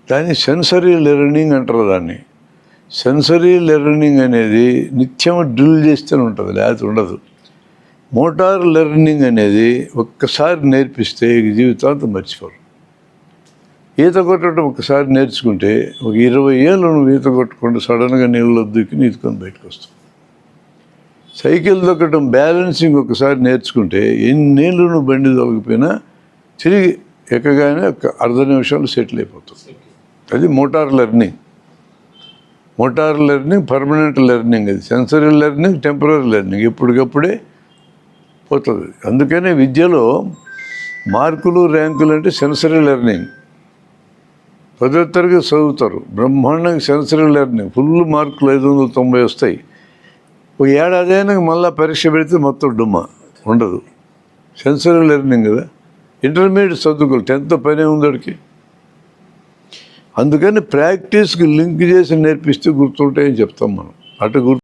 దాన్ని sensory learning అంటారు. దాన్ని సెన్సరీ లెర్నింగ్ అనేది నిత్యం డ్రిల్ చేస్తూనే ఉంటుంది, లేకపోతే ఉండదు. మోటార్ లెర్నింగ్ అనేది ఒక్కసారి నేర్పిస్తే జీవితాంతం మర్చిపోరు. ఈత కొట్టడం ఒక్కసారి నేర్చుకుంటే ఒక 20 ఏళ్ళు నువ్వు ఈత కొట్టుకుంటూ సడన్గా నీళ్ళలో దూకి ఈదుకొని బయటకు వస్తావు. సైకిల్ తొక్కడం బ్యాలెన్సింగ్ ఒకసారి నేర్చుకుంటే ఎన్నేళ్ళు నువ్వు బండి తొలగిపోయినా తిరిగి ఎక్కగానే ఒక అర్ధ నిమిషాలు సెటిల్ అయిపోతుంది. అది motor learning. Motor learning permanent learning. అది సెన్సరీ లెర్నింగ్, టెంపరీ లెర్నింగ్, ఇప్పటికప్పుడే పోతుంది. అందుకనే విద్యలో మార్కులు ర్యాంకులు అంటే సెన్సరీ లెర్నింగ్. 10వ తరగతి చదువుతారు, బ్రహ్మాండంగా సెన్సరీ లెర్నింగ్, ఫుల్ మార్కులు 590 వస్తాయి. ఒక ఏడాది అయినా మళ్ళీ పరీక్ష పెడితే మొత్తం డుమ్మా ఉండదు. సెన్సరీ లెర్నింగ్ కదా. ఇంటర్మీడియట్ చదువుకోవాలి, 10th పైన ఉందడికి. అందుకని ప్రాక్టీస్కి లింక్ చేసి నేర్పిస్తే గుర్తుంటాయని చెప్తాం మనం. అటు